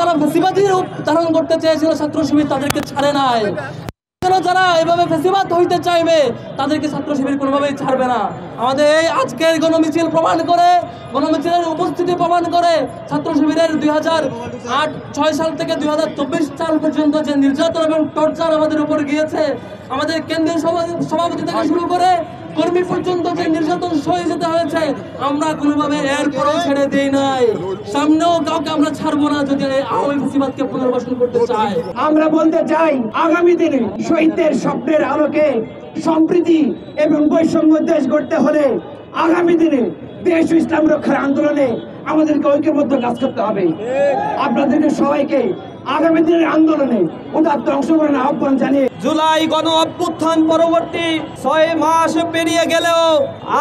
যারা ফ্যাসিবাদী রূপ ধারণ করতে চেয়েছিল ছাত্র শিবির তাদেরকে ছাড়ে নাই। যারা এভাবে ফ্যাসিবাদ হইতে চাইবে তাদেরকে ছাত্র শিবির কোনোভাবেই ছাড়বে না। আমাদের এই আজকের গণমিছিল প্রমাণ করে, গণমিছিলের উপস্থিতি প্রমাণ করে ছাত্র শিবিরের 2008-06 সাল থেকে 2024 সাল পর্যন্ত যে নির্যাতন এবং টর্চার আমাদের উপর গিয়েছে, আমাদের কেন্দ্রীয় সভাপতি থেকে শুরু করে কর্মী পর্যন্ত যে নির্যাতন সয়ে যেতে হয়েছে, আমরা কোনোভাবে এরপরও ছেড়ে দিই নাই, সামনেও কাউকে আমরা ছাড়বো না যদি আওয়ামী ফ্যাসিবাদকে পুনর্বাসন করতে চাই। আমরা বলতে চাই, আগামী দিনে শহীদদের স্বপ্নের আলোকে সম্প্রীতি এবং বৈষম্য দেশ গড়তে হলে আগামী দিনে দেশ ও ইসলাম রক্ষার আন্দোলনে আমাদেরকে ঐক্যবদ্ধ কাজ করতে হবে। আপনাদেরকে সবাইকে আগামী দিনের আন্দোলনে উদাত্ত অংশগ্রহণের আহ্বান জানিয়ে জুলাই গণ অভ্যুত্থান পরবর্তী 6 মাস পেরিয়ে গেলেও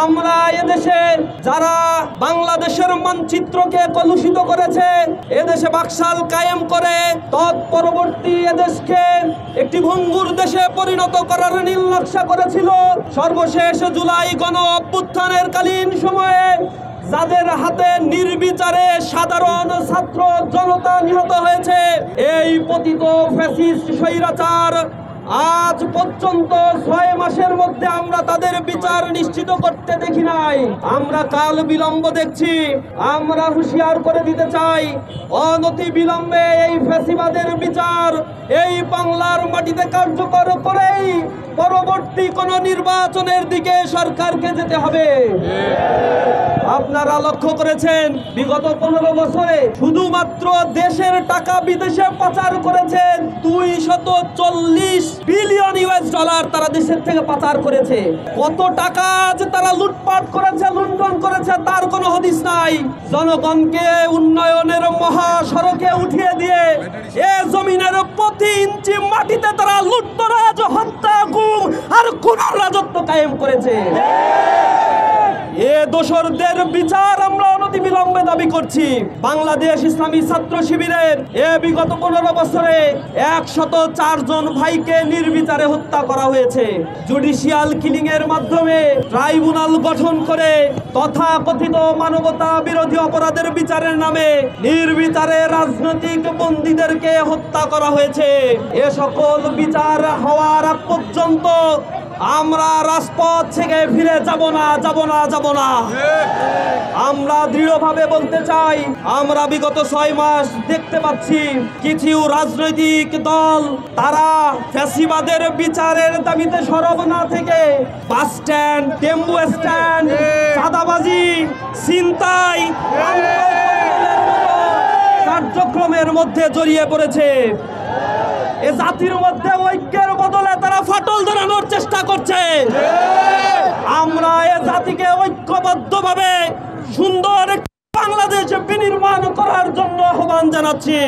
আমরা এদেশে যারা বাংলাদেশের মানচিত্রকে কলুষিত করেছে, এদেশে বাকশাল কায়েম করে তৎপরবর্তী এদেশকে একটি ভঙ্গুর দেশে পরিণত করার নীল নকশা করেছিল, সর্বশেষ জুলাই গণ অভ্যুত্থানের কালীন সময়ে যাদের হাতে নির্বিচারে সাধারণ ছাত্র জনতা নিহত হয়েছে, এই পতিত ফ্যাসিস্ট স্বৈরাচার আজ পর্যন্ত 6 মাসের মধ্যে আমরা তাদের বিচার নিশ্চিত করতে দেখি নাই। আমরা কাল বিলম্ব দেখছি। আমরা হুঁশিয়ার করে দিতে চাই, অনতি বিলম্বে এই ফ্যাসিবাদের বিচার এই বাংলার মাটিতে কার্যকর করেই পরবর্তী কোন নির্বাচনের দিকে সরকারকে যেতে হবে। আপনারা লক্ষ্য করেছেন, বিগত 15 বছরে শুধুমাত্র দেশের টাকা বিদেশে পাচার করেছেন 240 বিলিয়ন ইউএস ডলার তারা দেশের থেকে পাচার করেছে। কত টাকা যে তারা লুটপাট করেছে, লুণ্ঠন করেছে তার কোনো হদিস নাই। জনগণকে উন্নয়নের মহাসড়কে উঠিয়ে দিয়ে এ জমিনের প্রতি ইঞ্চি মাটিতে তারা লুটতরাজ, হত্যা, গুম আর খুনের রাজত্ব কায়েম করেছে। এ দোষরদের বিচার আমরা অনতিবিলম্বে দাবি করছি। বাংলাদেশ ইসলামী ছাত্র শিবিরের বিগত 15 বছরে 104 জন ভাইকে নির্বিচারে হত্যা করা হয়েছে। জুডিশিয়াল কিলিং এর মাধ্যমে ট্রাইব্যুনাল গঠন করে তথাকথিত মানবতা বিরোধী অপরাধের বিচারের নামে নির্বিচারে রাজনৈতিক বন্দীদেরকে হত্যা করা হয়েছে। এ সকল বিচার হওয়ার আগ পর্যন্ত আমরা রাজপথ থেকে ফিরে যাব না। আমরা দৃঢ়ভাবে বলতে চাই, আমরা বিগত 6 মাস দেখতে পাচ্ছি কিছু রাজনৈতিক দল তারা ফ্যাসিবাদের বিচারের দাবিতে সরব না থেকে বাস স্ট্যান্ড, টেম্পু স্ট্যান্ড, চাঁদাবাজি, ছিনতাই কার্যক্রমের মধ্যে জড়িয়ে পড়েছে। এ জাতির মধ্যে ঐক্যের বদলে তারা ফাটল ধরানোর চেষ্টা করছে। আমরা এ জাতিকে ঐক্যবদ্ধভাবে সুন্দর বাংলাদেশ বিনির্মাণ করার জন্য আহ্বান জানাচ্ছি।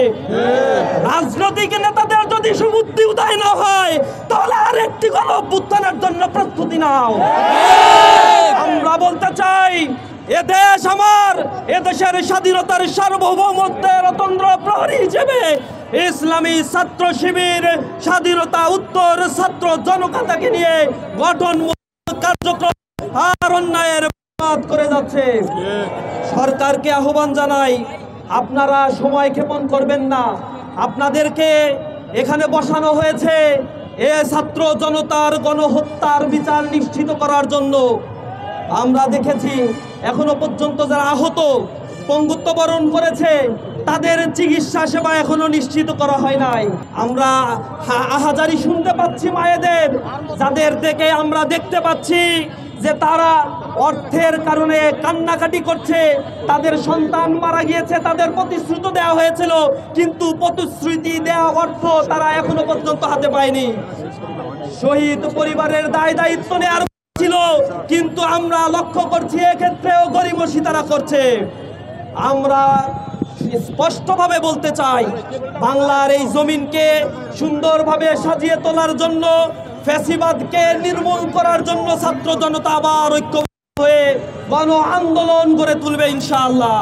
রাজনৈতিক নেতাদের যদি সুবুদ্ধি উদয় না হয় তাহলে আরেকটি গণ অভ্যুত্থানের জন্য প্রস্তুতি নাও। আমরা বলতে চাই, এদেশ আমার, এদেশের স্বাধীনতার সার্বভৌমত্বের অতন্দ্র প্রহরী হিসেবে ইসলামী ছাত্র শিবির স্বাধীনতা উত্তর ছাত্র জনতাকে নিয়ে গঠনমূলক কার্যক্রম আর অন্যায়ের প্রতিবাদ করে যাচ্ছে। সরকারকে আহ্বান জানাই, আপনারা সময় ক্ষেপণ করবেন না। আপনাদেরকে এখানে বসানো হয়েছে এ ছাত্র জনতার গণহত্যার বিচার নিশ্চিত করার জন্য। আমরা দেখেছি এখনো পর্যন্ত যারা আহত, পঙ্গুত্ব বরণ করেছে, তাদের চিকিৎসা সেবা এখনো নিশ্চিত করা হয় নাই। আমরা আহাজারি শুনতে পাচ্ছি মায়েদের, যাদের থেকে আমরা দেখতে পাচ্ছি যে তারা অর্থের কারণে কান্নাকাটি করছে। তাদের সন্তান মারা গিয়েছে, তাদের প্রতিশ্রুতি দেওয়া হয়েছিল, কিন্তু প্রতিশ্রুতি দেওয়া অর্থ তারা এখনো পর্যন্ত হাতে পায়নি। শহীদ পরিবারের দায়িত্ব নেওয়ার ছিল, কিন্তু আমরা লক্ষ্য করছি এক্ষেত্রেও গরিমসি তারা করছে। আমরা স্পষ্টভাবে বলতে চাই, বাংলার এই জমিনকে সুন্দরভাবে সাজিয়ে তোলার জন্য, ফ্যাসিবাদকে নির্মূল করার জন্য ছাত্র জনতা আবার ঐক্যবদ্ধ হয়ে গণ আন্দোলন গড়ে তুলবে ইনশাআল্লাহ।